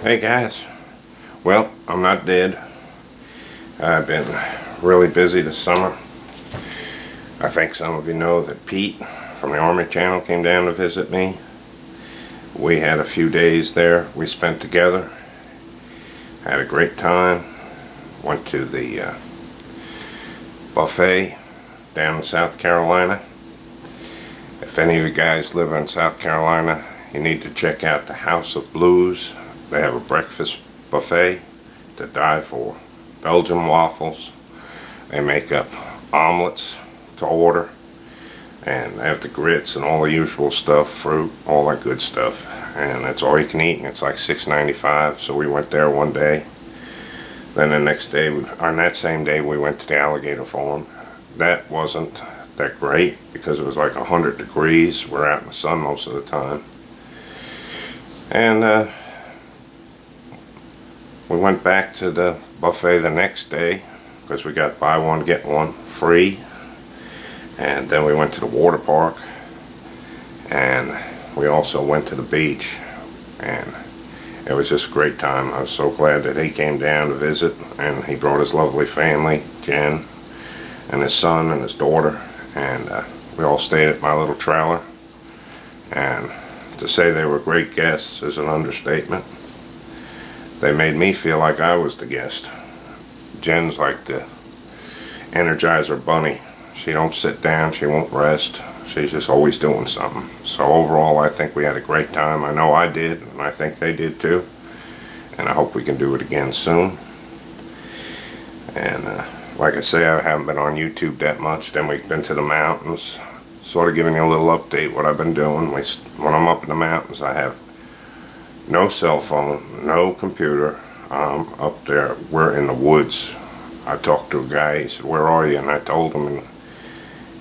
Hey guys, well, I'm not dead. I've been really busy this summer. I think some of you know that Pete from the Army Channel came down to visit me. We had a few days there we spent together. Had a great time. Went to the buffet down in South Carolina. If any of you guys live in South Carolina, you need to check out the House of Blues. They have a breakfast buffet to die for. Belgian waffles. They make up omelets to order. And they have the grits and all the usual stuff, fruit, all that good stuff. And it's all you can eat, and it's like $6.95. So we went there one day. Then the next day, on that same day, we went to the alligator farm. That wasn't that great because it was like 100 degrees. We're out in the sun most of the time. And we went back to the buffet the next day because we got buy one get one free. And then we went to the water park, and we also went to the beach, and it was just a great time. I was so glad that he came down to visit, and he brought his lovely family, Jen and his son and his daughter, and we all stayed at my little trailer. And to say they were great guests is an understatement. They made me feel like I was the guest. Jen's like the Energizer bunny. She don't sit down, she won't rest. She's just always doing something. So overall, I think we had a great time. I know I did, and I think they did too. And I hope we can do it again soon. And like I say, I haven't been on YouTube that much. Then we've been to the mountains, sort of giving you a little update what I've been doing. When I'm up in the mountains, I have no cell phone, no computer. Up there, we're in the woods. I talked to a guy, he said, "Where are you?" And I told him, and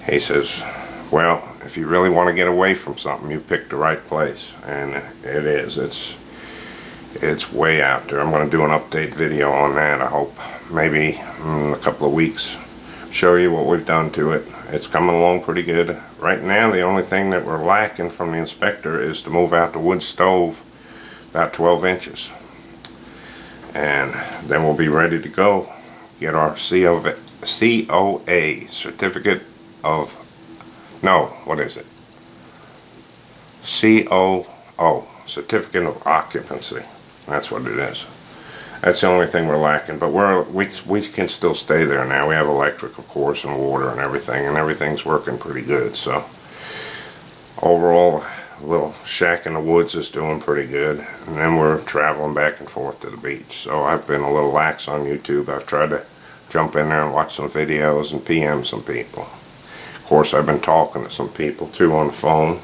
he says, "Well, if you really want to get away from something, you picked the right place." And it is. It's way out there. I'm going to do an update video on that. I hope maybe in a couple of weeks show you what we've done to it. It's coming along pretty good. Right now, the only thing that we're lacking from the inspector is to move out the wood stove about 12 inches. And then we'll be ready to go. Get our COA, certificate of, no, what is it? COO, certificate of occupancy. That's what it is. That's the only thing we're lacking, but we can still stay there now. We have electric, of course, and water and everything's working pretty good. So overall, a little shack in the woods is doing pretty good, and then we're traveling back and forth to the beach. So I've been a little lax on YouTube. I've tried to jump in there and watch some videos and PM some people. Of course, I've been talking to some people too on the phone.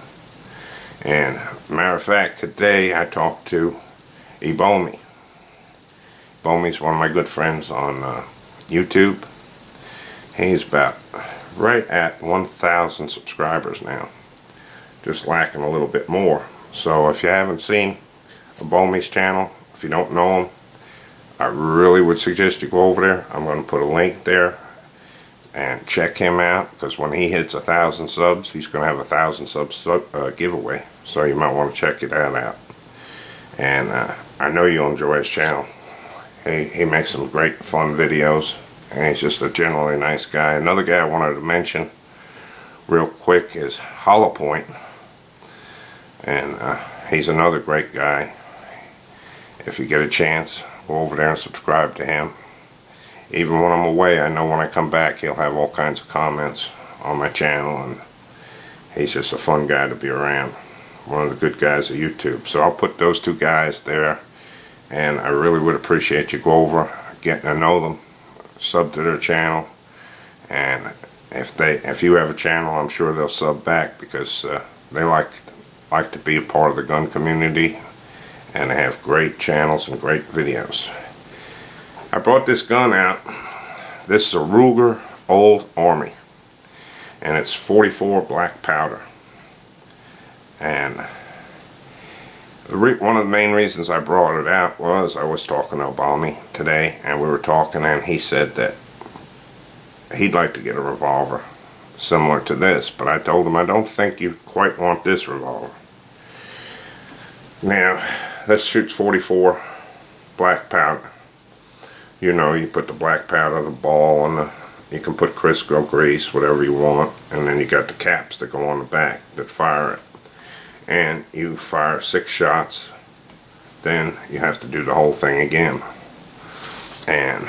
And matter of fact, today I talked to Ebomi. Ebomi's one of my good friends on YouTube. He's about right at 1,000 subscribers now. Just lacking a little bit more. So if you haven't seen Ebomi's channel, if you don't know him, I really would suggest you go over there. I'm going to put a link there and check him out, because when he hits 1,000 subs, he's going to have a 1,000 subs giveaway. So you might want to check that out. And I know you'll enjoy his channel. He makes some great fun videos, and he's just a generally nice guy. Another guy I wanted to mention real quick is Hollow Point. And he's another great guy. If you get a chance, go over there and subscribe to him. Even when I'm away, I know when I come back, he'll have all kinds of comments on my channel, and he's just a fun guy to be around. One of the good guys of YouTube. So I'll put those two guys there, and I really would appreciate you go over, getting to know them, sub to their channel, and if you have a channel, I'm sure they'll sub back, because they like to be a part of the gun community, and they have great channels and great videos. I brought this gun out. This is a Ruger Old Army, and it's 44 black powder. And one of the main reasons I brought it out was I was talking to Ebomi today, and we were talking, and he said that he'd like to get a revolver similar to this, but I told him I don't think you quite want this revolver. Now, this shoots 44. black powder. You know, you put the black powder, the ball, and you can put Crisco grease, whatever you want, and then you got the caps that go on the back that fire it. And you fire 6 shots, then you have to do the whole thing again. And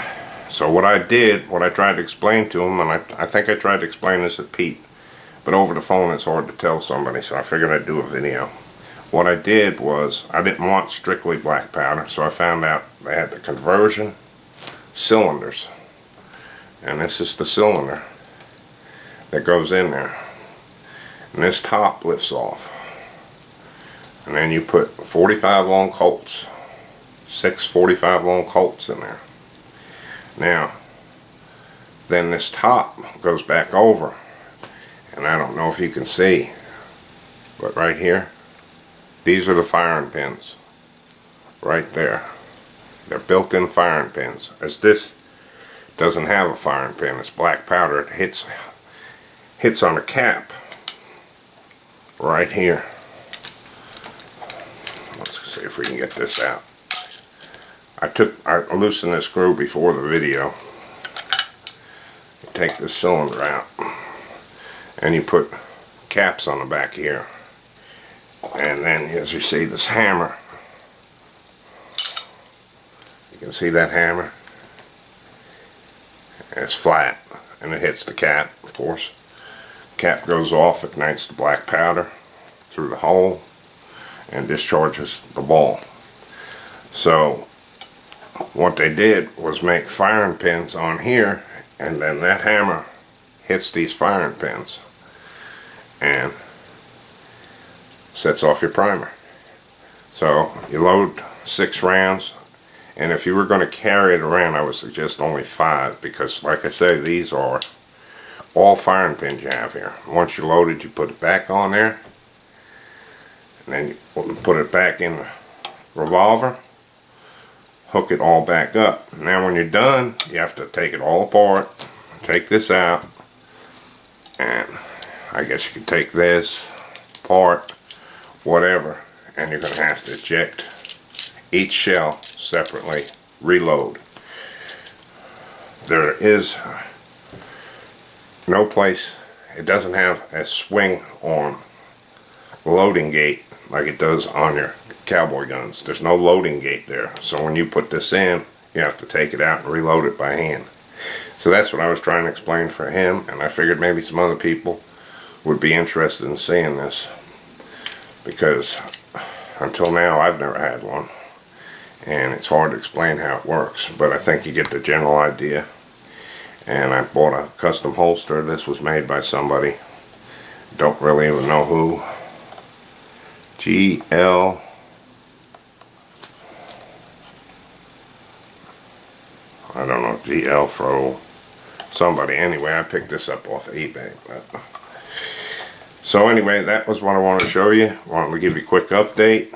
so what I did, what I tried to explain to him, and I think I tried to explain this at Pete, but over the phone it's hard to tell somebody, so I figured I'd do a video. What I did was, I didn't want strictly black powder, so I found out they had the conversion cylinders. And this is the cylinder that goes in there. And this top lifts off. And then you put 45 long Colts, 6 45 long Colts in there. Now, then this top goes back over, and I don't know if you can see, but right here, these are the firing pins, right there. They're built-in firing pins. As this doesn't have a firing pin, it's black powder. It hits on the cap right here. Let's see if we can get this out. I loosened this screw before the video. You take this cylinder out, and you put caps on the back here. And then, as you see, this hammer. You can see that hammer. It's flat, and it hits the cap, of course. Cap goes off, ignites the black powder through the hole, and discharges the ball. So what they did was make firing pins on here, and then that hammer hits these firing pins and sets off your primer. So you load 6 rounds, and if you were going to carry it around, I would suggest only 5, because like I say, these are all firing pins you have here. Once you load it, you put it back on there, and then you put it back in the revolver, hook it all back up. Now when you're done, you have to take it all apart, take this out, and I guess you could take this apart, whatever, and you're going to have to eject each shell separately, reload. There is no place, it doesn't have a swing on loading gate like it does on your cowboy guns. There's no loading gate there, so when you put this in, you have to take it out and reload it by hand. So that's what I was trying to explain for him, and I figured maybe some other people would be interested in seeing this, because until now I've never had one, and it's hard to explain how it works, but I think you get the general idea. And I bought a custom holster. This was made by somebody, don't really even know who. GL, I don't know, GL Fro, somebody. Anyway, I picked this up off eBay. So anyway, that was what I wanted to show you. Wanted to give you a quick update.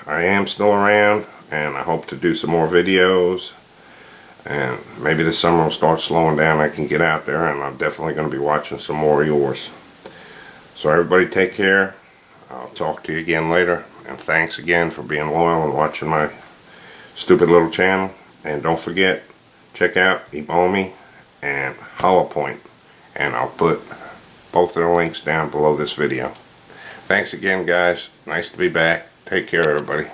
I am still around, and I hope to do some more videos. And maybe this summer will start slowing down. I can get out there, and I'm definitely going to be watching some more of yours. So everybody take care. I'll talk to you again later. And thanks again for being loyal and watching my stupid little channel. And don't forget, check out Ebomi and Hollow Point. And I'll put both their links down below this video. Thanks again, guys. Nice to be back. Take care, everybody.